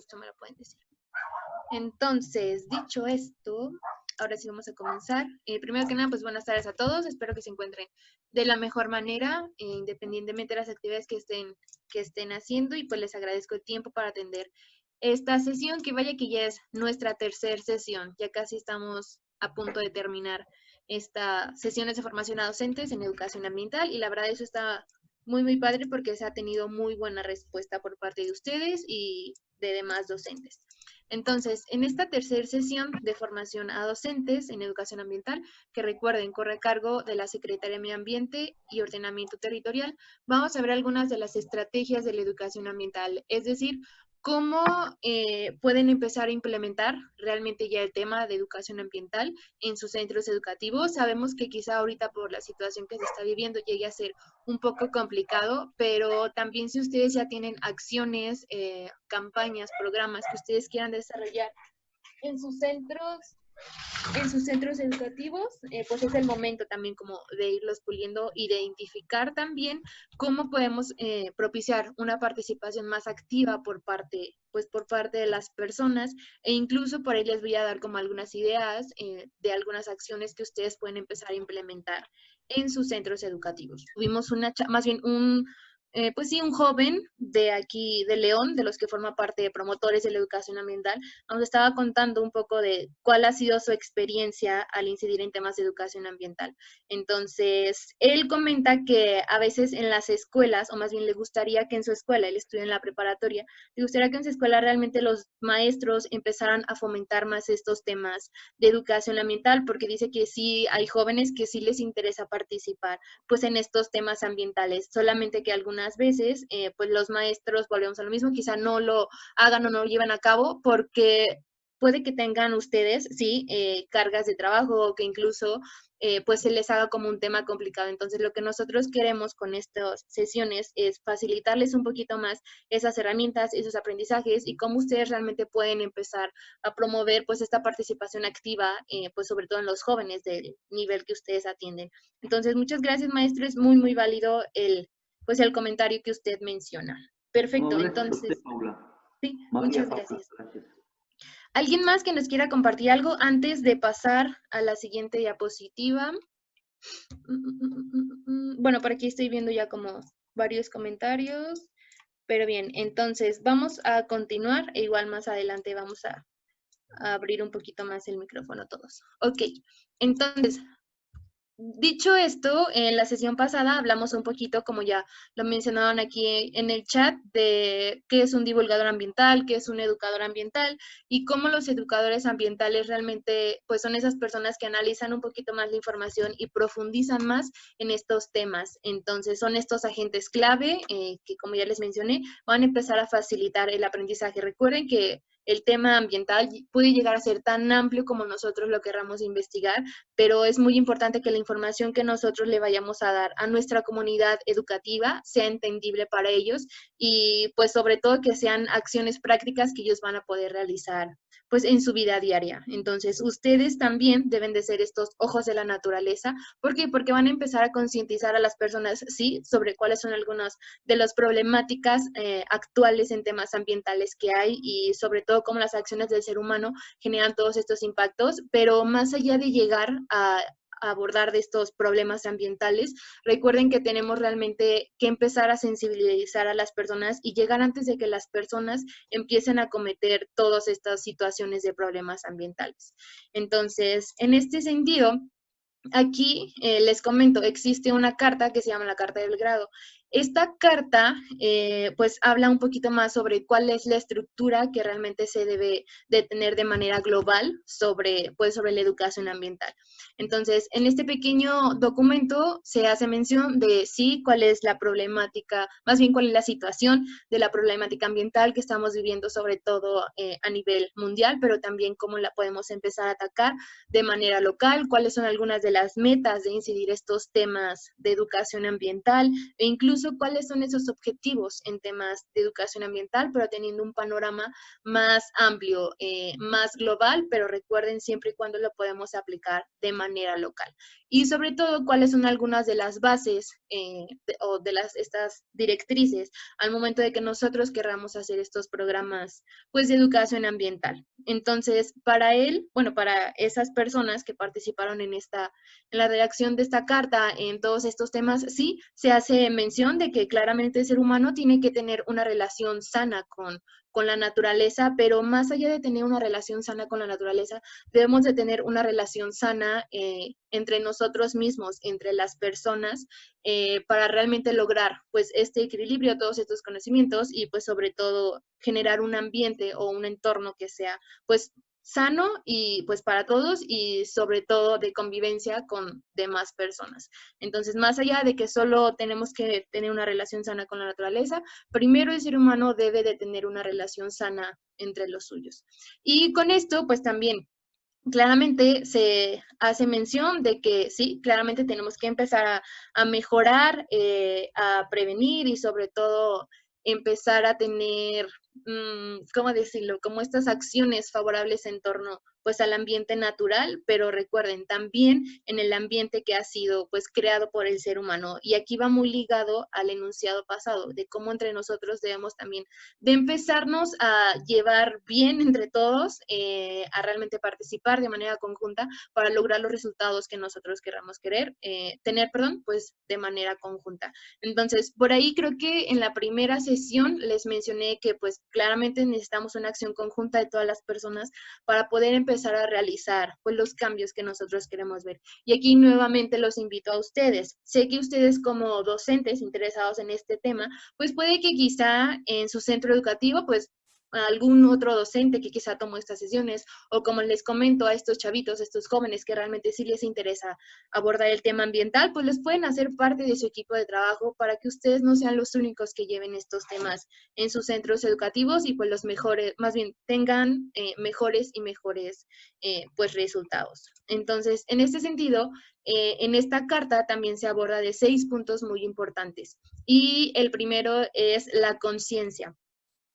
gusto me lo pueden decir. Entonces, dicho esto, ahora sí vamos a comenzar. Primero que nada, pues buenas tardes a todos. Espero que se encuentren de la mejor manera, independientemente de las actividades que estén haciendo, y pues les agradezco el tiempo para atender esta sesión, que vaya que ya es nuestra tercera sesión. Ya casi estamos a punto de terminar esta sesiones de formación a docentes en educación ambiental, y la verdad eso está muy padre porque se ha tenido muy buena respuesta por parte de ustedes y de demás docentes. Entonces, en esta tercera sesión de formación a docentes en educación ambiental, que recuerden, corre a cargo de la Secretaría de Medio Ambiente y Ordenamiento Territorial, vamos a ver algunas de las estrategias de la educación ambiental, es decir, cómo pueden empezar a implementar realmente ya el tema de educación ambiental en sus centros educativos. Sabemos que quizá ahorita por la situación que se está viviendo llegue a ser un poco complicado, pero también si ustedes ya tienen acciones, campañas, programas que ustedes quieran desarrollar en sus centros educativos, pues es el momento también como de irlos puliendo y de identificar también cómo podemos propiciar una participación más activa por parte de las personas, e incluso por ahí les voy a dar como algunas ideas de algunas acciones que ustedes pueden empezar a implementar en sus centros educativos. Tuvimos pues sí, un joven de aquí, de León, de los que forma parte de promotores de la educación ambiental, nos estaba contando un poco de cuál ha sido su experiencia al incidir en temas de educación ambiental. Entonces, él comenta que a veces en las escuelas, o más bien le gustaría que en su escuela, él estudia en la preparatoria, le gustaría que en su escuela realmente los maestros empezaran a fomentar más estos temas de educación ambiental, porque dice que sí hay jóvenes que sí les interesa participar pues en estos temas ambientales, solamente que algunas veces pues los maestros, volvemos a lo mismo, quizá no lo hagan o no lo llevan a cabo porque puede que tengan ustedes, sí, cargas de trabajo, o que incluso pues se les haga como un tema complicado. Entonces, lo que nosotros queremos con estas sesiones es facilitarles un poquito más esas herramientas, esos aprendizajes, y cómo ustedes realmente pueden empezar a promover pues esta participación activa, pues sobre todo en los jóvenes del nivel que ustedes atienden. Entonces, muchas gracias, maestro. Es muy válido pues el comentario que usted menciona. Perfecto, entonces, Paula. sí, Magia, muchas Paula, gracias. gracias. ¿Alguien más que nos quiera compartir algo antes de pasar a la siguiente diapositiva? Bueno, por aquí estoy viendo ya como varios comentarios, pero bien, entonces vamos a continuar, e igual más adelante vamos a abrir un poquito más el micrófono todos. Ok, entonces, dicho esto, en la sesión pasada hablamos un poquito, como ya lo mencionaban aquí en el chat, de qué es un divulgador ambiental, qué es un educador ambiental, y cómo los educadores ambientales realmente pues son esas personas que analizan un poquito más la información y profundizan más en estos temas. Entonces son estos agentes clave que, como ya les mencioné, van a empezar a facilitar el aprendizaje. Recuerden que el tema ambiental puede llegar a ser tan amplio como nosotros lo querramos investigar, pero es muy importante que la información que nosotros le vayamos a dar a nuestra comunidad educativa sea entendible para ellos, y pues sobre todo que sean acciones prácticas que ellos van a poder realizar pues en su vida diaria. Entonces, ustedes también deben de ser estos ojos de la naturaleza. ¿Por qué? Porque van a empezar a concientizar a las personas, sí, sobre cuáles son algunas de las problemáticas actuales en temas ambientales que hay, y sobre todo cómo las acciones del ser humano generan todos estos impactos, pero más allá de llegar a abordar de estos problemas ambientales, recuerden que tenemos realmente que empezar a sensibilizar a las personas y llegar antes de que las personas empiecen a cometer todas estas situaciones de problemas ambientales. Entonces, en este sentido, aquí les comento, existe una carta que se llama la Carta de Belgrado. Esta carta, pues, habla un poquito más sobre cuál es la estructura que realmente se debe de tener de manera global pues, sobre la educación ambiental. Entonces, en este pequeño documento se hace mención de, sí, cuál es la problemática, más bien cuál es la situación de la problemática ambiental que estamos viviendo, sobre todo a nivel mundial, pero también cómo la podemos empezar a atacar de manera local, cuáles son algunas de las metas de incidir estos temas de educación ambiental, e incluso cuáles son esos objetivos en temas de educación ambiental, pero teniendo un panorama más amplio, más global, pero recuerden siempre y cuando lo podemos aplicar de manera local. y sobre todo cuáles son algunas de las bases o de estas directrices al momento de que nosotros querramos hacer estos programas pues de educación ambiental. Entonces, para él, bueno, para esas personas que participaron en la redacción de esta carta, en todos estos temas, sí se hace mención de que claramente el ser humano tiene que tener una relación sana con la naturaleza, pero más allá de tener una relación sana con la naturaleza, debemos de tener una relación sana entre nosotros mismos, entre las personas, para realmente lograr pues este equilibrio, todos estos conocimientos y pues sobre todo generar un ambiente o un entorno que sea pues sano y pues para todos y sobre todo de convivencia con demás personas. Entonces, más allá de que solo tenemos que tener una relación sana con la naturaleza, primero el ser humano debe de tener una relación sana entre los suyos. Y con esto, pues también claramente se hace mención de que sí, claramente tenemos que empezar a mejorar, a prevenir y sobre todo empezar a tener, ¿cómo decirlo? Como estas acciones favorables en torno pues al ambiente natural, pero recuerden también en el ambiente que ha sido pues creado por el ser humano. Y aquí va muy ligado al enunciado pasado, de cómo entre nosotros debemos también de empezarnos a llevar bien entre todos, a realmente participar de manera conjunta para lograr los resultados que nosotros queramos tener, pues de manera conjunta. Entonces, por ahí creo que en la primera sesión les mencioné que pues claramente necesitamos una acción conjunta de todas las personas para poder empezar a realizar pues los cambios que nosotros queremos ver. Y aquí nuevamente los invito a ustedes. Sé que ustedes como docentes interesados en este tema, pues puede que quizá en su centro educativo, pues algún otro docente que quizá tomó estas sesiones, o como les comento a estos chavitos, estos jóvenes que realmente sí les interesa abordar el tema ambiental, pues les pueden hacer parte de su equipo de trabajo para que ustedes no sean los únicos que lleven estos temas en sus centros educativos y pues los mejores, más bien tengan mejores y mejores pues resultados. Entonces, en este sentido, en esta carta también se aborda de 6 puntos muy importantes y el primero es la conciencia.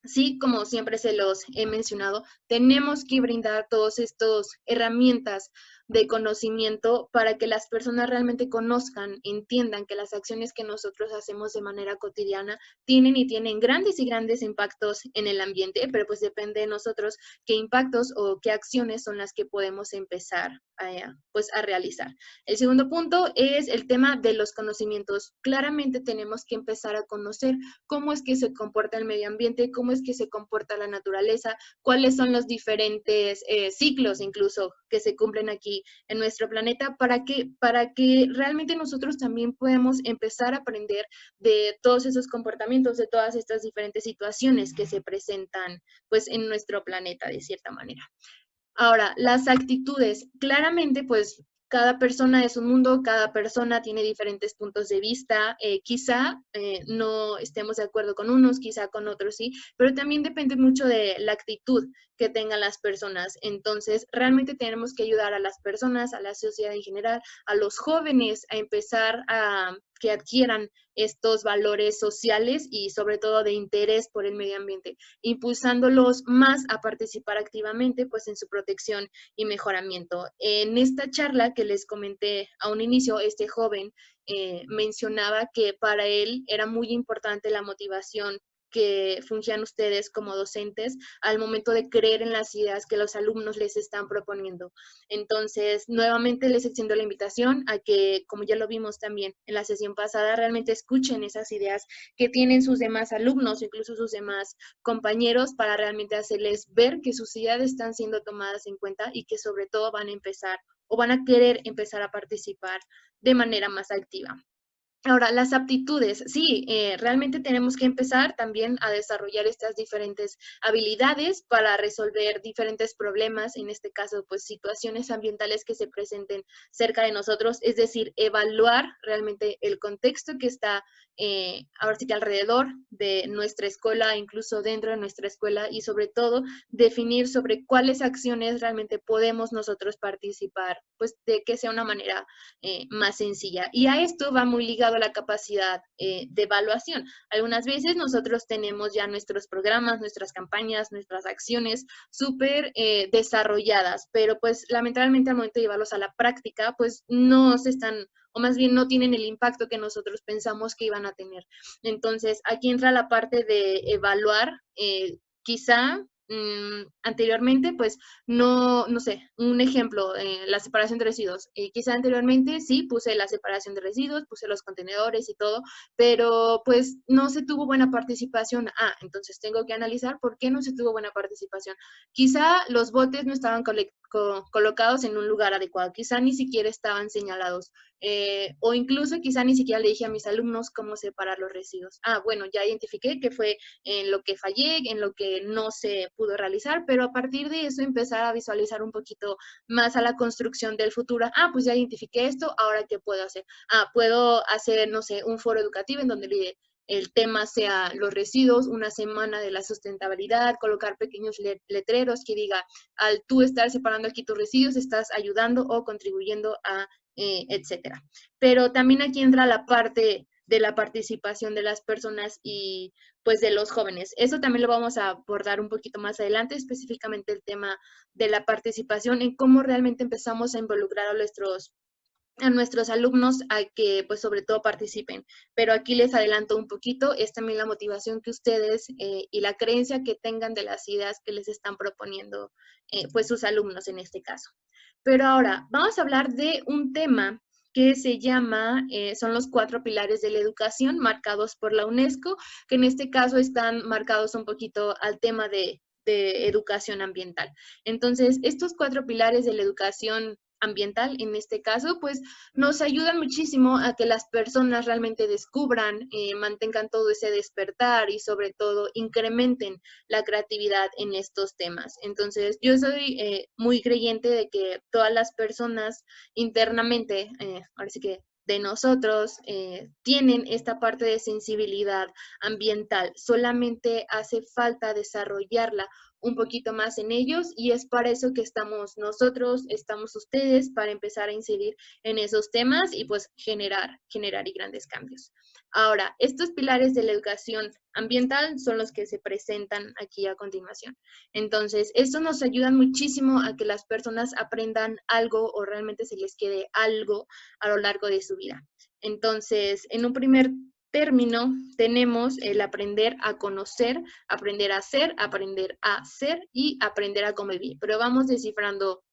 Sí, como siempre se los he mencionado, tenemos que brindar todas estas herramientas de conocimiento para que las personas realmente conozcan, entiendan que las acciones que nosotros hacemos de manera cotidiana tienen grandes y grandes impactos en el ambiente, pero pues depende de nosotros qué impactos o qué acciones son las que podemos empezar a realizar. El segundo punto es el tema de los conocimientos. Claramente tenemos que empezar a conocer cómo es que se comporta el medio ambiente, cómo es que se comporta la naturaleza, cuáles son los diferentes ciclos incluso que se cumplen aquí en nuestro planeta para que realmente nosotros también podamos empezar a aprender de todos esos comportamientos, de todas estas diferentes situaciones que se presentan pues en nuestro planeta de cierta manera. Ahora, las actitudes, claramente, pues cada persona es un mundo, cada persona tiene diferentes puntos de vista, quizá no estemos de acuerdo con unos, quizá con otros sí, pero también depende mucho de la actitud que tengan las personas. Entonces, realmente tenemos que ayudar a las personas, a la sociedad en general, a los jóvenes a empezar a que adquieran estos valores sociales y sobre todo de interés por el medio ambiente, impulsándolos más a participar activamente pues en su protección y mejoramiento. En esta charla que les comenté a un inicio, este joven mencionaba que para él era muy importante la motivación que fungían ustedes como docentes al momento de creer en las ideas que los alumnos les están proponiendo. Entonces, nuevamente les extiendo la invitación a que, como ya lo vimos también en la sesión pasada, realmente escuchen esas ideas que tienen sus demás alumnos, incluso sus demás compañeros, para realmente hacerles ver que sus ideas están siendo tomadas en cuenta y que sobre todo van a empezar o van a querer empezar a participar de manera más activa. Ahora, las aptitudes, sí, realmente tenemos que empezar también a desarrollar estas diferentes habilidades para resolver diferentes problemas, en este caso, pues situaciones ambientales que se presenten cerca de nosotros, es decir, evaluar realmente el contexto que está ahora sí que alrededor de nuestra escuela, incluso dentro de nuestra escuela y sobre todo definir sobre cuáles acciones realmente podemos nosotros participar, pues de que sea una manera más sencilla. Y a esto va muy ligado de la capacidad de evaluación. Algunas veces nosotros tenemos ya nuestros programas, nuestras campañas, nuestras acciones súper desarrolladas, pero pues lamentablemente al momento de llevarlos a la práctica, pues no se están, o más bien no tienen el impacto que nosotros pensamos que iban a tener. Entonces, aquí entra la parte de evaluar, quizá anteriormente, pues no sé, un ejemplo, la separación de residuos. Quizá anteriormente sí puse la separación de residuos, puse los contenedores y todo, pero pues no se tuvo buena participación. Entonces tengo que analizar por qué no se tuvo buena participación. Quizá los botes no estaban colocados en un lugar adecuado, quizá ni siquiera estaban señalados. O incluso quizá ni siquiera le dije a mis alumnos cómo separar los residuos. Bueno, ya identifiqué que fue en lo que fallé, en lo que no se pudo realizar, pero a partir de eso empezar a visualizar un poquito más a la construcción del futuro. Pues ya identifiqué esto, ahora ¿qué puedo hacer? Puedo hacer, no sé, un foro educativo en donde el tema sea los residuos, una semana de la sustentabilidad, colocar pequeños letreros que diga, al tú estar separando aquí tus residuos, estás ayudando o contribuyendo a etcétera. Pero también aquí entra la parte de la participación de las personas y pues de los jóvenes. Eso también lo vamos a abordar un poquito más adelante, específicamente el tema de la participación, en cómo realmente empezamos a involucrar a nuestros alumnos a que pues sobre todo participen. Pero aquí les adelanto un poquito, es también la motivación que ustedes y la creencia que tengan de las ideas que les están proponiendo pues sus alumnos en este caso. Pero ahora vamos a hablar de un tema que se llama, son los 4 pilares de la educación marcados por la UNESCO, que en este caso están marcados un poquito al tema de educación ambiental. Entonces, estos 4 pilares de la educación ambiental, en este caso, pues nos ayudan muchísimo a que las personas realmente descubran, mantengan todo ese despertar y sobre todo incrementen la creatividad en estos temas. Entonces, yo soy muy creyente de que todas las personas internamente, ahora sí que de nosotros, tienen esta parte de sensibilidad ambiental. Solamente hace falta desarrollarla un poquito más en ellos y es para eso que estamos nosotros, estamos ustedes, para empezar a incidir en esos temas y pues generar y grandes cambios. Ahora, estos pilares de la educación ambiental son los que se presentan aquí a continuación. Entonces, esto nos ayuda muchísimo a que las personas aprendan algo o realmente se les quede algo a lo largo de su vida. Entonces, en un primer término tenemos el aprender a conocer, aprender a hacer y aprender a convivir. Pero vamos descifrando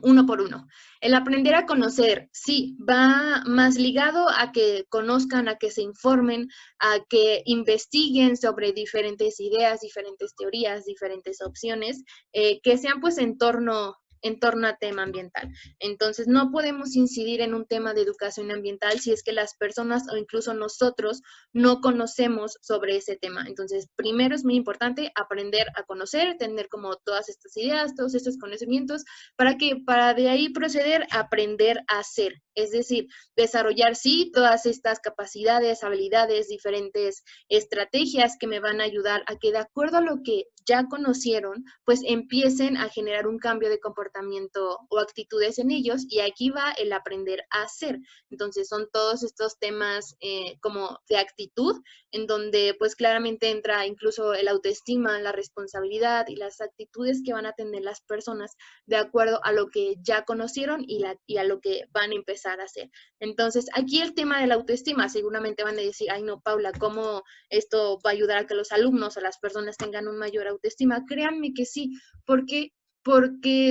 uno por uno. El aprender a conocer, sí, va más ligado a que conozcan, a que se informen, a que investiguen sobre diferentes ideas, diferentes teorías, diferentes opciones, que sean pues en torno a tema ambiental. Entonces, no podemos incidir en un tema de educación ambiental si es que las personas o incluso nosotros no conocemos sobre ese tema. Entonces, primero es muy importante aprender a conocer, tener como todas estas ideas, todos estos conocimientos, para de ahí proceder a aprender a hacer. Es decir, desarrollar sí todas estas capacidades, habilidades, diferentes estrategias que me van a ayudar a que de acuerdo a lo que ya conocieron, pues empiecen a generar un cambio de comportamiento o actitudes en ellos y aquí va el aprender a hacer. Entonces son todos estos temas como de actitud en donde pues claramente entra incluso el autoestima, la responsabilidad y las actitudes que van a tener las personas de acuerdo a lo que ya conocieron y a lo que van a empezar a hacer. Entonces, aquí el tema de la autoestima, seguramente van a decir, ay no, Paula, ¿cómo esto va a ayudar a que los alumnos o las personas tengan un mayor autoestima? Créanme que sí, porque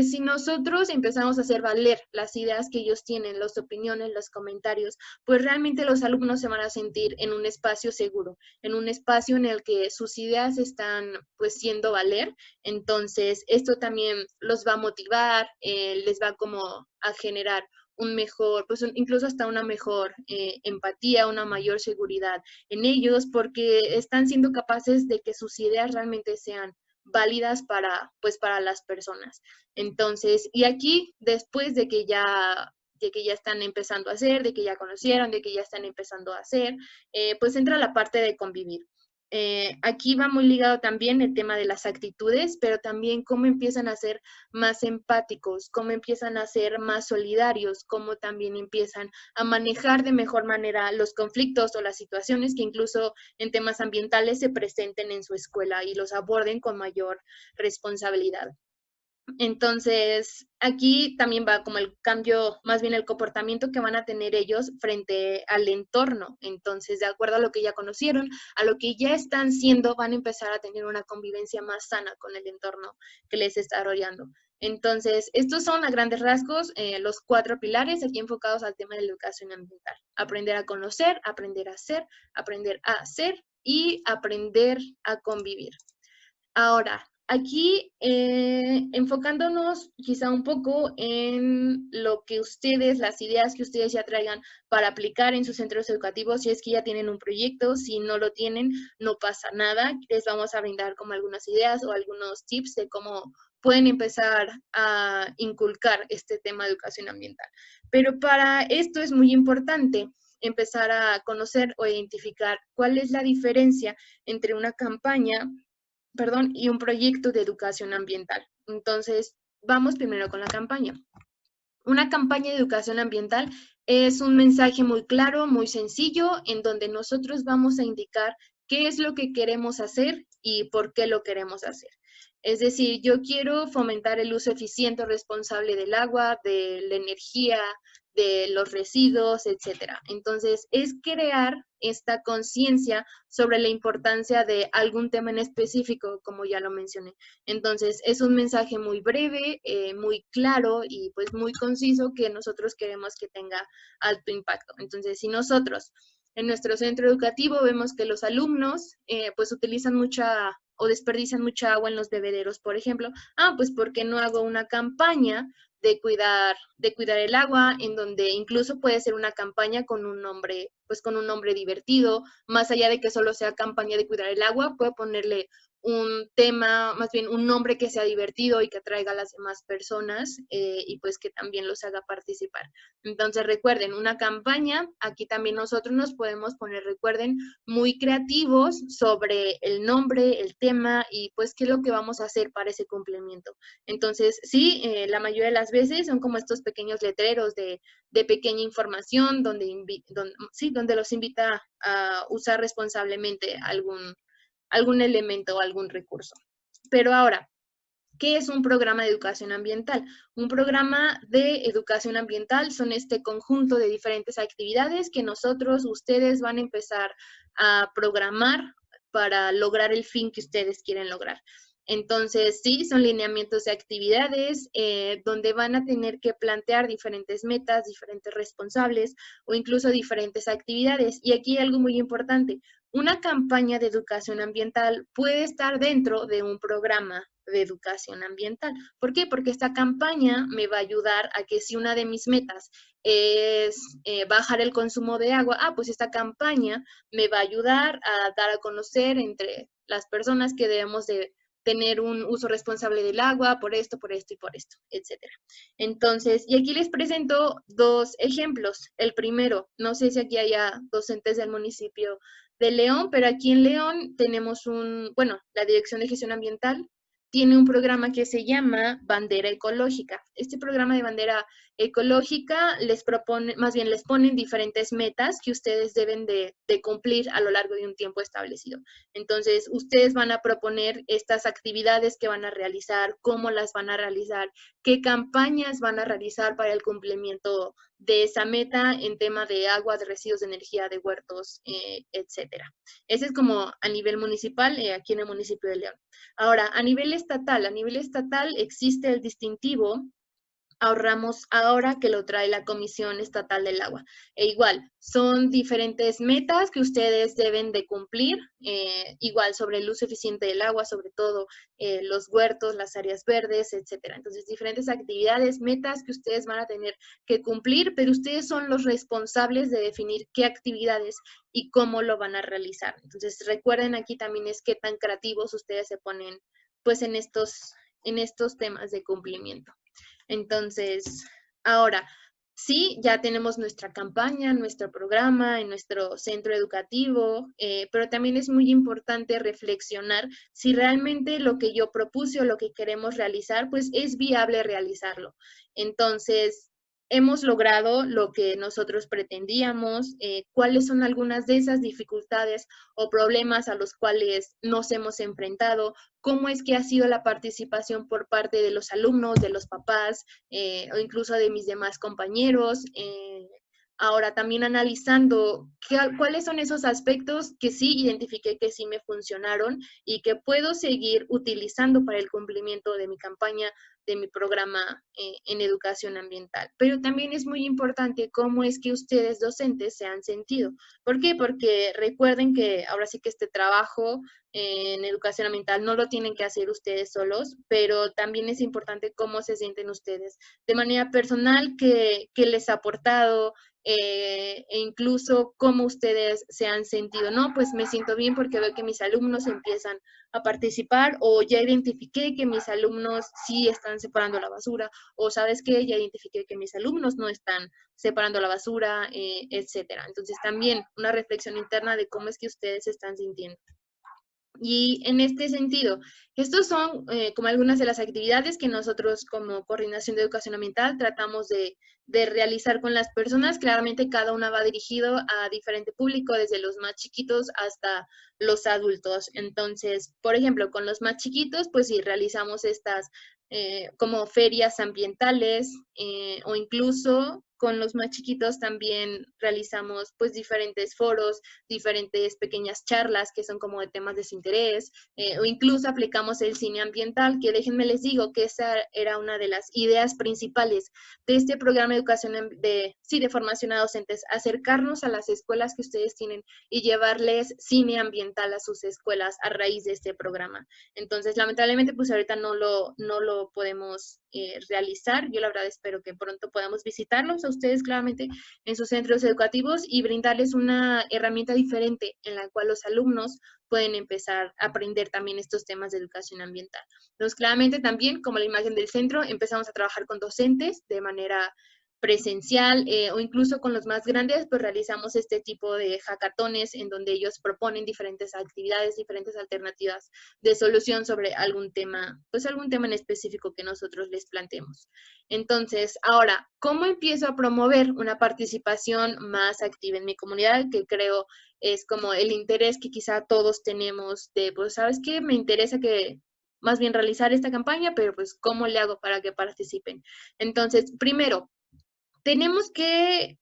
si nosotros empezamos a hacer valer las ideas que ellos tienen, las opiniones, los comentarios, pues realmente los alumnos se van a sentir en un espacio seguro, en un espacio en el que sus ideas están pues siendo valer. Entonces, esto también los va a motivar, les va como a generar un mejor, pues incluso hasta una mejor empatía, una mayor seguridad en ellos, porque están siendo capaces de que sus ideas realmente sean válidas pues para las personas. Entonces, y aquí, después de que ya están empezando a hacer, de que ya conocieron, de que ya están empezando a hacer, pues entra la parte de convivir. Aquí va muy ligado también el tema de las actitudes, pero también cómo empiezan a ser más empáticos, cómo empiezan a ser más solidarios, cómo también empiezan a manejar de mejor manera los conflictos o las situaciones que incluso en temas ambientales se presenten en su escuela y los aborden con mayor responsabilidad. Entonces, aquí también va como el cambio, más bien el comportamiento que van a tener ellos frente al entorno. Entonces, de acuerdo a lo que ya conocieron, a lo que ya están siendo, van a empezar a tener una convivencia más sana con el entorno que les está rodeando. Entonces, estos son a grandes rasgos los 4 pilares aquí enfocados al tema de la educación ambiental. Aprender a conocer, aprender a hacer y aprender a convivir. Ahora, aquí enfocándonos quizá un poco en lo que ustedes, las ideas que ustedes ya traigan para aplicar en sus centros educativos, si es que ya tienen un proyecto, si no lo tienen, no pasa nada. Les vamos a brindar como algunas ideas o algunos tips de cómo pueden empezar a inculcar este tema de educación ambiental. Pero para esto es muy importante empezar a conocer o identificar cuál es la diferencia entre una campaña y un proyecto de educación ambiental. Entonces, vamos primero con la campaña. Una campaña de educación ambiental es un mensaje muy claro, muy sencillo, en donde nosotros vamos a indicar qué es lo que queremos hacer y por qué lo queremos hacer. Es decir, yo quiero fomentar el uso eficiente o responsable del agua, de la energía, de los residuos, etcétera. Entonces, es crear esta conciencia sobre la importancia de algún tema en específico, como ya lo mencioné. Entonces, es un mensaje muy breve, muy claro y pues muy conciso que nosotros queremos que tenga alto impacto. Entonces, si nosotros en nuestro centro educativo vemos que los alumnos pues utilizan mucha o desperdician mucha agua en los bebederos, por ejemplo, pues ¿por qué no hago una campaña de cuidar el agua, en donde incluso puede ser una campaña con un nombre, pues con un nombre divertido, más allá de que solo sea campaña de cuidar el agua, puedo ponerle un tema, más bien un nombre que sea divertido y que atraiga a las demás personas y pues que también los haga participar. Entonces recuerden, una campaña, aquí también nosotros nos podemos poner, recuerden, muy creativos sobre el nombre, el tema y pues qué es lo que vamos a hacer para ese cumplimiento. Entonces, sí, la mayoría de las veces son como estos pequeños letreros de pequeña información donde los invita a usar responsablemente algún elemento o algún recurso. Pero ahora, ¿qué es un programa de educación ambiental? Un programa de educación ambiental son este conjunto de diferentes actividades que ustedes van a empezar a programar para lograr el fin que ustedes quieren lograr. Entonces, sí, son lineamientos de actividades donde van a tener que plantear diferentes metas, diferentes responsables o incluso diferentes actividades. Y aquí hay algo muy importante. Una campaña de educación ambiental puede estar dentro de un programa de educación ambiental. ¿Por qué? Porque esta campaña me va a ayudar a que si una de mis metas es bajar el consumo de agua, pues esta campaña me va a ayudar a dar a conocer entre las personas que debemos de tener un uso responsable del agua por esto y por esto, etcétera. Entonces, y aquí les presento 2 ejemplos. El primero, no sé si aquí haya docentes del municipio de León, pero aquí en León tenemos la Dirección de Gestión Ambiental tiene un programa que se llama Bandera Ecológica. Este programa de Bandera Ecológica les ponen diferentes metas que ustedes deben de cumplir a lo largo de un tiempo establecido. Entonces, ustedes van a proponer estas actividades que van a realizar, cómo las van a realizar, qué campañas van a realizar para el cumplimiento de esa meta en tema de agua, de residuos de energía, de huertos, etcétera. Ese es como a nivel municipal, aquí en el municipio de León. Ahora, a nivel estatal existe el distintivo Ahorramos ahora, que lo trae la Comisión Estatal del Agua. E igual, son diferentes metas que ustedes deben de cumplir, igual sobre el uso eficiente del agua, sobre todo los huertos, las áreas verdes, etcétera. Entonces, diferentes actividades, metas que ustedes van a tener que cumplir, pero ustedes son los responsables de definir qué actividades y cómo lo van a realizar. Entonces, recuerden aquí también es qué tan creativos ustedes se ponen pues en estos temas de cumplimiento. Entonces, ahora, Sí, ya tenemos nuestra campaña, nuestro programa, en nuestro centro educativo, pero también es muy importante reflexionar si realmente lo que yo propuse o lo que queremos realizar, pues es viable realizarlo. Entonces, hemos logrado lo que nosotros pretendíamos, cuáles son algunas de esas dificultades o problemas a los cuales nos hemos enfrentado, cómo es que ha sido la participación por parte de los alumnos, de los papás, o incluso de mis demás compañeros. Ahora también analizando cuáles son esos aspectos que sí identifiqué que sí me funcionaron y que puedo seguir utilizando para el cumplimiento de mi campaña, de mi programa en educación ambiental. Pero también es muy importante cómo es que ustedes docentes se han sentido. ¿Por qué? Porque recuerden que ahora sí que este trabajo en educación ambiental no lo tienen que hacer ustedes solos, pero también es importante cómo se sienten ustedes de manera personal, que les ha aportado, e incluso cómo ustedes se han sentido, ¿no? Pues me siento bien porque veo que mis alumnos empiezan a participar, o ya identifiqué que mis alumnos sí están separando la basura, o sabes qué, ya identifiqué que mis alumnos no están separando la basura, etcétera. Entonces también una reflexión interna de cómo es que ustedes se están sintiendo. Y en este sentido, estos son como algunas de las actividades que nosotros como Coordinación de Educación Ambiental tratamos de realizar con las personas. Claramente cada una va dirigido a diferente público, desde los más chiquitos hasta los adultos. Entonces, por ejemplo, con los más chiquitos, pues sí, realizamos estas como ferias ambientales, o incluso con los más chiquitos también realizamos pues diferentes foros, diferentes pequeñas charlas que son como de temas de su interés, o incluso aplicamos el cine ambiental, que déjenme les digo que esa era una de las ideas principales de este programa de educación de formación a docentes, acercarnos a las escuelas que ustedes tienen y llevarles cine ambiental a sus escuelas a raíz de este programa. Entonces, lamentablemente, pues ahorita no lo podemos realizar. Yo la verdad espero que pronto podamos visitarlos a ustedes claramente en sus centros educativos y brindarles una herramienta diferente en la cual los alumnos pueden empezar a aprender también estos temas de educación ambiental. Entonces, claramente también, como la imagen del centro, empezamos a trabajar con docentes de manera presencial, o incluso con los más grandes, pues realizamos este tipo de hackatones en donde ellos proponen diferentes actividades, diferentes alternativas de solución sobre algún tema, pues algún tema en específico que nosotros les planteemos. Entonces, ahora, ¿cómo empiezo a promover una participación más activa en mi comunidad? Que creo es como el interés que quizá todos tenemos de, pues, ¿sabes qué? Me interesa que más bien realizar esta campaña, pero pues, ¿cómo le hago para que participen? Entonces, primero, tenemos que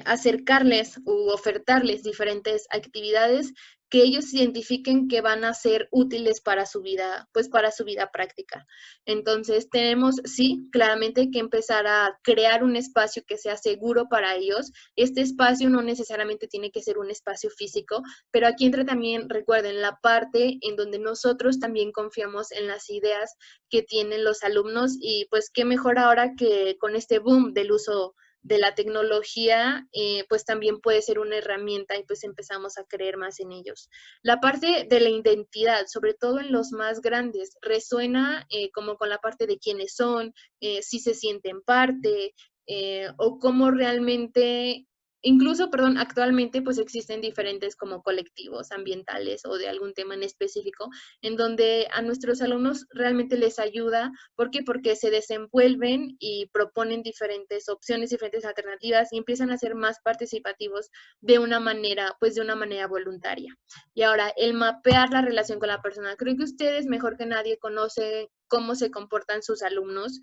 acercarles u ofertarles diferentes actividades que ellos identifiquen que van a ser útiles para su vida, pues para su vida práctica. Entonces, tenemos, sí, claramente que empezar a crear un espacio que sea seguro para ellos. Este espacio no necesariamente tiene que ser un espacio físico, pero aquí entra también, recuerden, la parte en donde nosotros también confiamos en las ideas que tienen los alumnos, y pues qué mejor ahora que con este boom del uso de la tecnología, pues también puede ser una herramienta, y pues empezamos a creer más en ellos. La parte de la identidad, sobre todo en los más grandes, resuena como con la parte de quiénes son, si se sienten parte, o cómo realmente, incluso, perdón, actualmente pues existen diferentes como colectivos ambientales o de algún tema en específico, en donde a nuestros alumnos realmente les ayuda. ¿Por qué? Porque se desenvuelven y proponen diferentes opciones, diferentes alternativas, y empiezan a ser más participativos de una manera, pues de una manera voluntaria. Y ahora, el mapear la relación con la persona. Creo que ustedes mejor que nadie conocen cómo se comportan sus alumnos,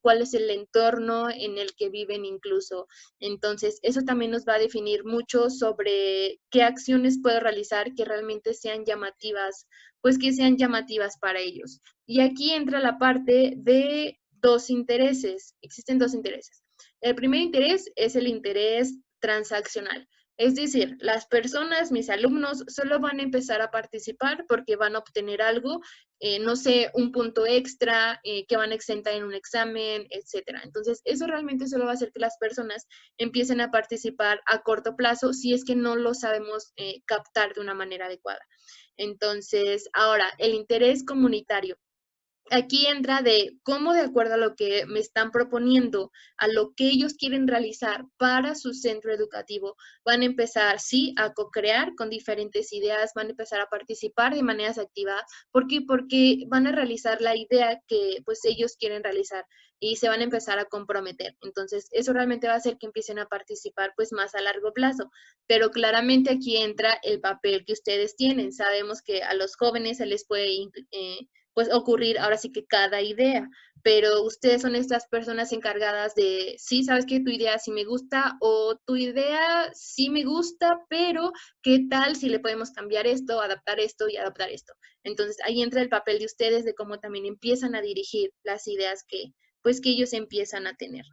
cuál es el entorno en el que viven incluso. Entonces, eso también nos va a definir mucho sobre qué acciones puedo realizar que realmente sean llamativas, pues que sean llamativas para ellos. Y aquí entra la parte de dos intereses. Existen dos intereses. El primer interés es el interés transaccional. Es decir, las personas, mis alumnos, solo van a empezar a participar porque van a obtener algo, no sé, un punto extra, que van a exentar en un examen, etcétera. Entonces, eso realmente solo va a hacer que las personas empiecen a participar a corto plazo si es que no lo sabemos captar de una manera adecuada. Entonces, ahora, el interés comunitario. Aquí entra de cómo de acuerdo a lo que me están proponiendo, a lo que ellos quieren realizar para su centro educativo, van a empezar, sí, a co-crear con diferentes ideas, van a empezar a participar de maneras activas. ¿Por qué? Porque van a realizar la idea que pues ellos quieren realizar y se van a empezar a comprometer. Entonces, eso realmente va a hacer que empiecen a participar pues más a largo plazo. Pero claramente aquí entra el papel que ustedes tienen. Sabemos que a los jóvenes se les puede pues ocurrir ahora sí que cada idea, pero ustedes son estas personas encargadas de, sí, sabes que tu idea sí me gusta o tu idea sí me gusta, pero ¿qué tal si le podemos cambiar esto, adaptar esto y adaptar esto? Entonces ahí entra el papel de ustedes de cómo también empiezan a dirigir las ideas que, pues que ellos empiezan a tener.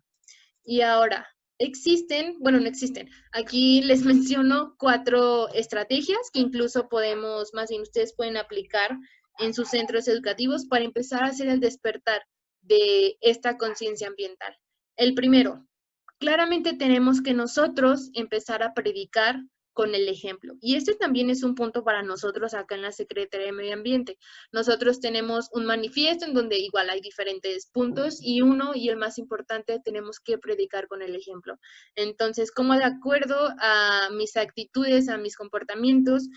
Y ahora, existen, bueno, no existen. Aquí les menciono 4 estrategias que incluso podemos, más bien ustedes pueden aplicar en sus centros educativos para empezar a hacer el despertar de esta conciencia ambiental. El primero, claramente tenemos que nosotros empezar a predicar con el ejemplo. Y este también es un punto para nosotros acá en la Secretaría de Medio Ambiente. Nosotros tenemos un manifiesto en donde igual hay diferentes puntos y uno, y el más importante, tenemos que predicar con el ejemplo. Entonces, como de acuerdo a mis actitudes, a mis comportamientos,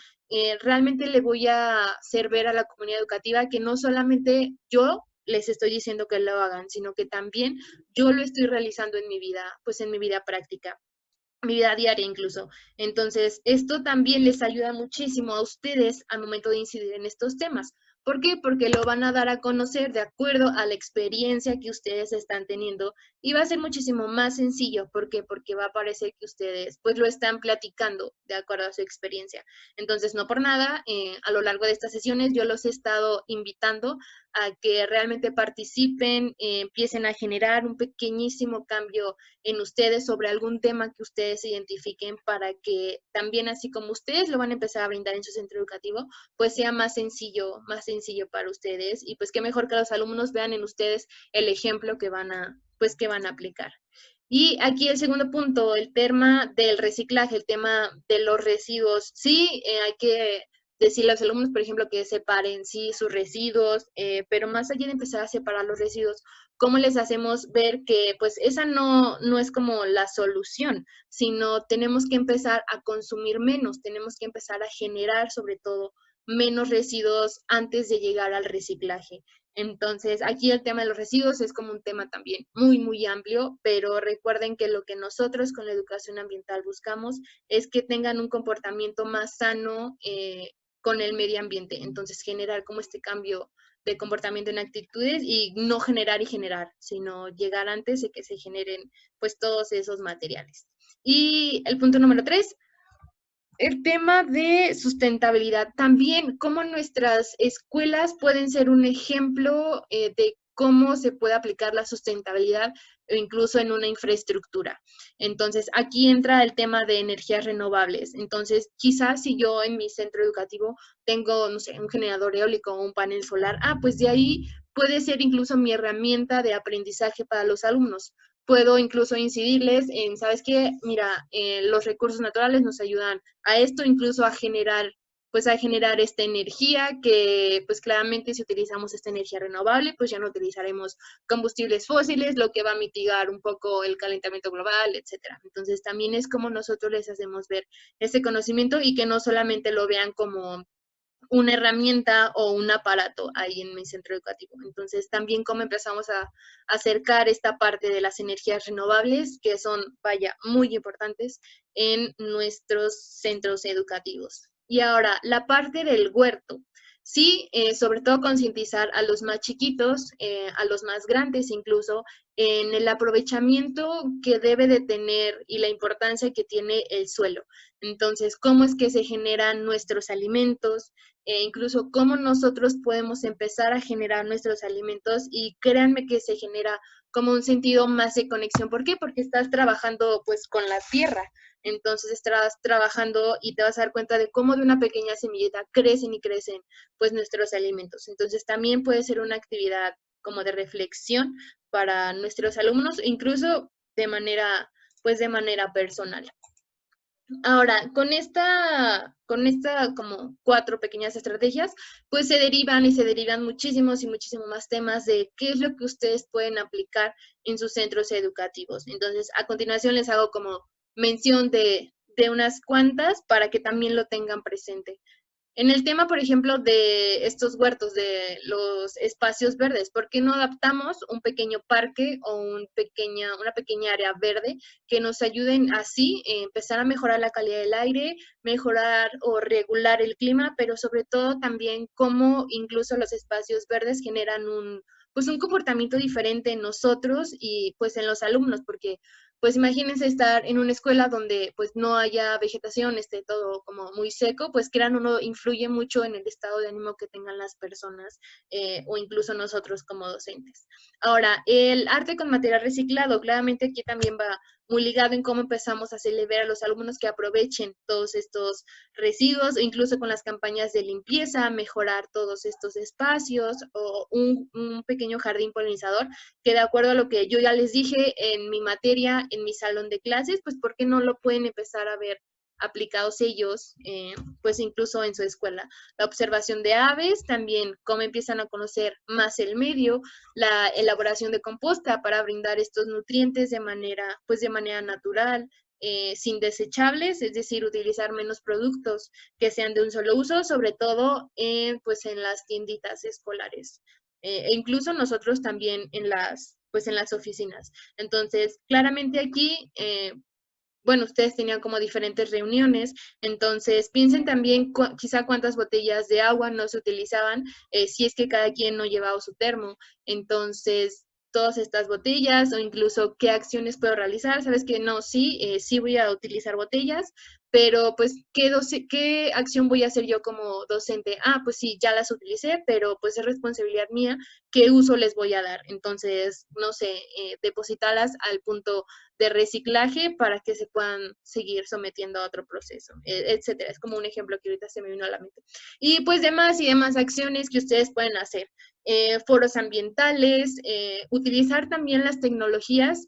realmente le voy a hacer ver a la comunidad educativa que no solamente yo les estoy diciendo que lo hagan, sino que también yo lo estoy realizando en mi vida, pues en mi vida práctica, mi vida diaria incluso. Entonces, esto también les ayuda muchísimo a ustedes al momento de incidir en estos temas. ¿Por qué? Porque lo van a dar a conocer de acuerdo a la experiencia que ustedes están teniendo y va a ser muchísimo más sencillo. ¿Por qué? Porque va a parecer que ustedes pues lo están platicando de acuerdo a su experiencia. Entonces, no por nada, a lo largo de estas sesiones yo los he estado invitando a que realmente participen, empiecen a generar un pequeñísimo cambio en ustedes sobre algún tema que ustedes identifiquen para que también así como ustedes lo van a empezar a brindar en su centro educativo, pues sea más sencillo para ustedes y pues qué mejor que los alumnos vean en ustedes el ejemplo que van a, pues que van a aplicar. Y aquí el segundo punto, el tema del reciclaje, el tema de los residuos. Sí, hay que decirle a los alumnos, por ejemplo, que separen, sí, sus residuos, pero más allá de empezar a separar los residuos, ¿cómo les hacemos ver que pues esa no es como la solución, sino tenemos que empezar a consumir menos, tenemos que empezar a generar sobre todo menos residuos antes de llegar al reciclaje? Entonces, aquí el tema de los residuos es como un tema también muy, muy amplio, pero recuerden que lo que nosotros con la educación ambiental buscamos es que tengan un comportamiento más sano con el medio ambiente. Entonces, generar como este cambio de comportamiento en actitudes y no generar y generar, sino llegar antes de que se generen pues todos esos materiales. Y el punto número 3, el tema de sustentabilidad también, cómo nuestras escuelas pueden ser un ejemplo de cómo se puede aplicar la sustentabilidad incluso en una infraestructura. Entonces, aquí entra el tema de energías renovables. Entonces, quizás si yo en mi centro educativo tengo, no sé, un generador eólico o un panel solar, pues de ahí puede ser incluso mi herramienta de aprendizaje para los alumnos. Puedo incluso incidirles en, ¿sabes qué? Mira, los recursos naturales nos ayudan a esto, incluso a generar, pues a generar esta energía que pues claramente si utilizamos esta energía renovable, pues ya no utilizaremos combustibles fósiles, lo que va a mitigar un poco el calentamiento global, etcétera. Entonces también es como nosotros les hacemos ver ese conocimiento y que no solamente lo vean como una herramienta o un aparato ahí en mi centro educativo. Entonces, también cómo empezamos a acercar esta parte de las energías renovables, que son, vaya, muy importantes en nuestros centros educativos. Y ahora, la parte del huerto. Sí, sobre todo concientizar a los más chiquitos, a los más grandes incluso, en el aprovechamiento que debe de tener y la importancia que tiene el suelo. Entonces, cómo es que se generan nuestros alimentos, incluso cómo nosotros podemos empezar a generar nuestros alimentos y créanme que se genera como un sentido más de conexión. ¿Por qué? Porque estás trabajando pues con la tierra, entonces estás trabajando y te vas a dar cuenta de cómo de una pequeña semillita crecen y crecen pues nuestros alimentos. Entonces también puede ser una actividad como de reflexión para nuestros alumnos, incluso de manera pues de manera personal. Ahora, con esta como 4 pequeñas estrategias, pues se derivan y se derivan muchísimos y muchísimos más temas de qué es lo que ustedes pueden aplicar en sus centros educativos. Entonces, a continuación les hago como mención de unas cuantas para que también lo tengan presente. En el tema, por ejemplo, de estos huertos, de los espacios verdes, ¿por qué no adaptamos un pequeño parque o una pequeña área verde que nos ayuden así a empezar a mejorar la calidad del aire, mejorar o regular el clima, pero sobre todo también cómo incluso los espacios verdes generan pues un comportamiento diferente en nosotros y pues en los alumnos, porque pues imagínense estar en una escuela donde pues no haya vegetación, esté todo como muy seco, pues crean uno influye mucho en el estado de ánimo que tengan las personas o incluso nosotros como docentes. Ahora, el arte con material reciclado, claramente aquí también va muy ligado en cómo empezamos a celebrar a los alumnos que aprovechen todos estos residuos, incluso con las campañas de limpieza, mejorar todos estos espacios o un pequeño jardín polinizador que de acuerdo a lo que yo ya les dije en mi materia, en mi salón de clases, pues ¿por qué no lo pueden empezar a ver aplicados ellos, pues incluso en su escuela? La observación de aves, también cómo empiezan a conocer más el medio, la elaboración de composta para brindar estos nutrientes pues de manera natural, sin desechables, es decir, utilizar menos productos que sean de un solo uso, sobre todo pues en las tienditas escolares e incluso nosotros también pues en las oficinas. Entonces, claramente aquí, bueno, ustedes tenían como diferentes reuniones, entonces piensen también quizá cuántas botellas de agua no se utilizaban, si es que cada quien no llevaba su termo. Entonces, todas estas botellas o incluso qué acciones puedo realizar, sabes que no, sí, sí voy a utilizar botellas, pero pues ¿qué acción voy a hacer yo como docente? Ah, pues sí, ya las utilicé, pero pues es responsabilidad mía qué uso les voy a dar. Entonces, no sé, depositarlas al punto de reciclaje para que se puedan seguir sometiendo a otro proceso, etcétera. Es como un ejemplo que ahorita se me vino a la mente. Y pues demás y demás acciones que ustedes pueden hacer. Foros ambientales, utilizar también las tecnologías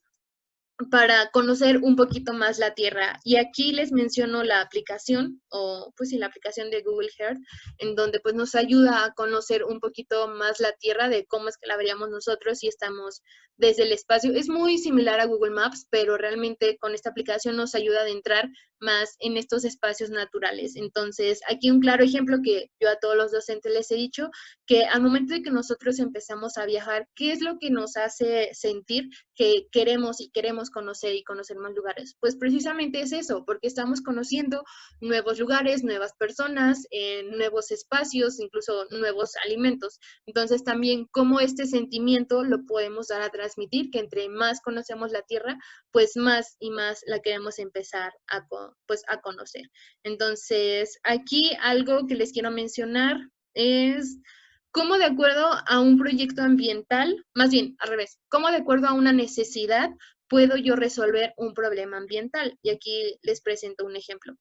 para conocer un poquito más la Tierra. Y aquí les menciono la aplicación, o pues sí, la aplicación de Google Earth, en donde pues nos ayuda a conocer un poquito más la Tierra, de cómo es que la veríamos nosotros si estamos desde el espacio. Es muy similar a Google Maps, pero realmente con esta aplicación nos ayuda a adentrar más en estos espacios naturales. Entonces, aquí un claro ejemplo que yo a todos los docentes les he dicho, que al momento de que nosotros empezamos a viajar, ¿qué es lo que nos hace sentir que queremos y queremos conocer y conocer más lugares? Pues precisamente es eso, porque estamos conociendo nuevos lugares, nuevas personas, nuevos espacios, incluso nuevos alimentos. Entonces también cómo este sentimiento lo podemos dar a transmitir, que entre más conocemos la Tierra, pues más y más la queremos empezar pues, a conocer. Entonces aquí algo que les quiero mencionar es cómo de acuerdo a un proyecto ambiental, más bien al revés, cómo de acuerdo a una necesidad puedo yo resolver un problema ambiental. Y aquí les presento un ejemplo.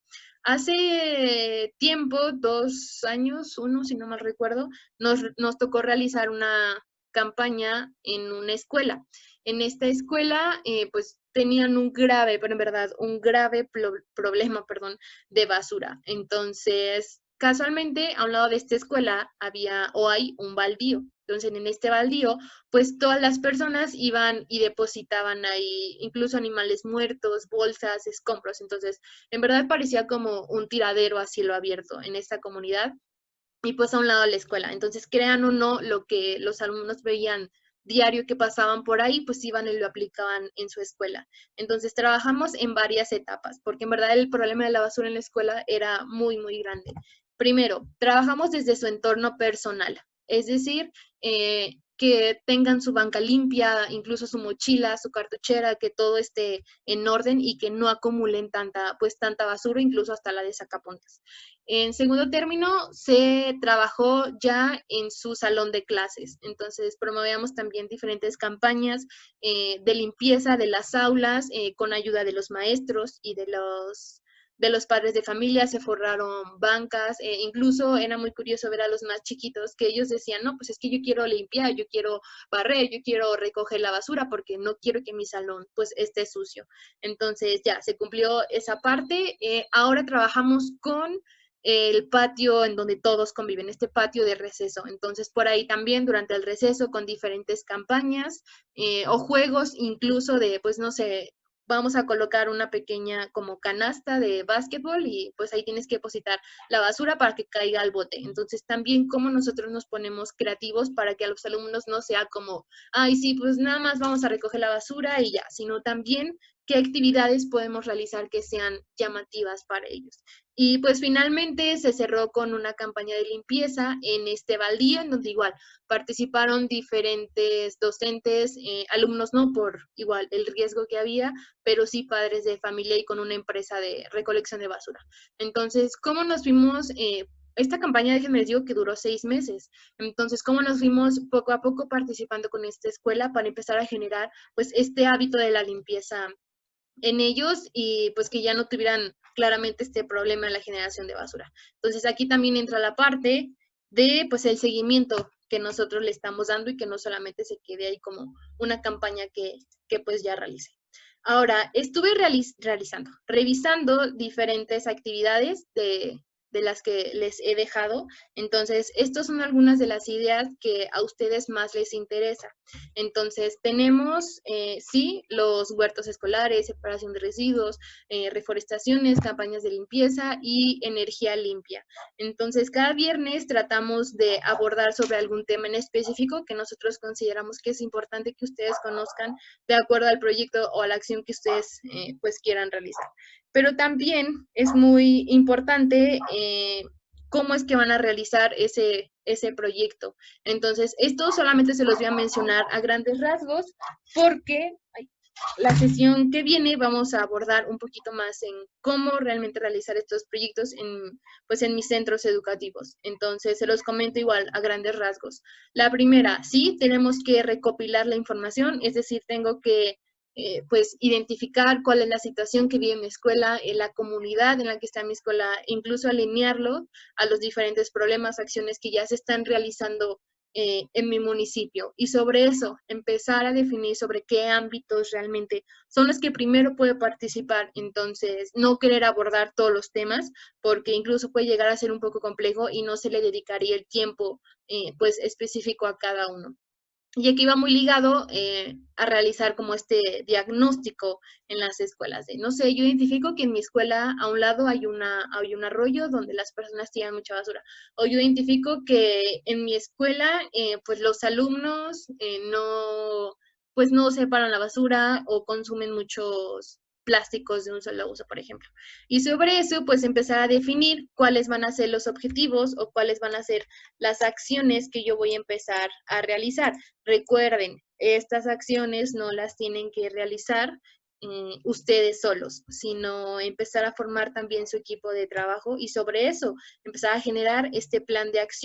Hace tiempo, 2 años, uno, si no mal recuerdo, nos tocó realizar una campaña en una escuela. En esta escuela, pues tenían un grave, pero en verdad, un grave problema, perdón, de basura. Entonces, casualmente, a un lado de esta escuela había o hay un baldío. Entonces, en este baldío, pues todas las personas iban y depositaban ahí incluso animales muertos, bolsas, escombros. Entonces, en verdad parecía como un tiradero a cielo abierto en esta comunidad y pues a un lado de la escuela. Entonces, crean o no, lo que los alumnos veían diario que pasaban por ahí, pues iban y lo aplicaban en su escuela. Entonces, trabajamos en varias etapas, porque en verdad el problema de la basura en la escuela era muy, muy grande. Primero, trabajamos desde su entorno personal, es decir, que tengan su banca limpia, incluso su mochila, su cartuchera, que todo esté en orden y que no acumulen tanta basura, incluso hasta la de sacapuntas. En segundo término, se trabajó ya en su salón de clases. Entonces, promovíamos también diferentes campañas de limpieza de las aulas con ayuda de los maestros y de los padres de familia, se forraron bancas, incluso era muy curioso ver a los más chiquitos que ellos decían, no, pues es que yo quiero limpiar, yo quiero barrer, yo quiero recoger la basura porque no quiero que mi salón pues esté sucio. Entonces ya se cumplió esa parte. Ahora trabajamos con el patio en donde todos conviven, este patio de receso. Entonces, por ahí también durante el receso con diferentes campañas o juegos incluso de, pues no sé, vamos a colocar una pequeña como canasta de básquetbol y pues ahí tienes que depositar la basura para que caiga al bote. Entonces, también cómo nosotros nos ponemos creativos para que a los alumnos no sea como, ay, sí, pues nada más vamos a recoger la basura y ya, sino también qué actividades podemos realizar que sean llamativas para ellos. Y pues finalmente se cerró con una campaña de limpieza en este baldío, en donde igual participaron diferentes docentes, alumnos no por igual el riesgo que había, pero sí padres de familia y con una empresa de recolección de basura. Entonces, ¿cómo nos fuimos? Esta campaña, déjenme les digo que duró 6 meses. Entonces, ¿cómo nos fuimos poco a poco participando con esta escuela para empezar a generar pues este hábito de la limpieza en ellos y pues que ya no tuvieran claramente este problema en la generación de basura? Entonces aquí también entra la parte de pues el seguimiento que nosotros le estamos dando y que no solamente se quede ahí como una campaña que pues ya realice. Ahora, estuve revisando diferentes actividades de las que les he dejado. Entonces, estas son algunas de las ideas que a ustedes más les interesa. Entonces, tenemos, sí, los huertos escolares, separación de residuos, reforestaciones, campañas de limpieza y energía limpia. Entonces, cada viernes tratamos de abordar sobre algún tema en específico que nosotros consideramos que es importante que ustedes conozcan de acuerdo al proyecto o a la acción que ustedes pues quieran realizar. Pero también es muy importante cómo es que van a realizar ese proyecto. Entonces, esto solamente se los voy a mencionar a grandes rasgos porque la sesión que viene vamos a abordar un poquito más en cómo realmente realizar estos proyectos pues en mis centros educativos. Entonces, se los comento igual a grandes rasgos. La primera, sí, tenemos que recopilar la información, es decir, tengo que pues identificar cuál es la situación que vive mi escuela, la comunidad en la que está mi escuela, incluso alinearlo a los diferentes problemas, acciones que ya se están realizando en mi municipio. Y sobre eso, empezar a definir sobre qué ámbitos realmente son los que primero puedo participar. Entonces, no querer abordar todos los temas, porque incluso puede llegar a ser un poco complejo y no se le dedicaría el tiempo pues específico a cada uno. Y aquí va muy ligado a realizar como este diagnóstico en las escuelas. No sé, yo identifico que en mi escuela a un lado hay un arroyo donde las personas tiran mucha basura. O yo identifico que en mi escuela, pues los alumnos pues no separan la basura o consumen muchos plásticos de un solo uso, por ejemplo. Y sobre eso, pues empezar a definir cuáles van a ser los objetivos o cuáles van a ser las acciones que yo voy a empezar a realizar. Recuerden, estas acciones no las tienen que realizar ustedes solos, sino empezar a formar también su equipo de trabajo y sobre eso empezar a generar este plan de acción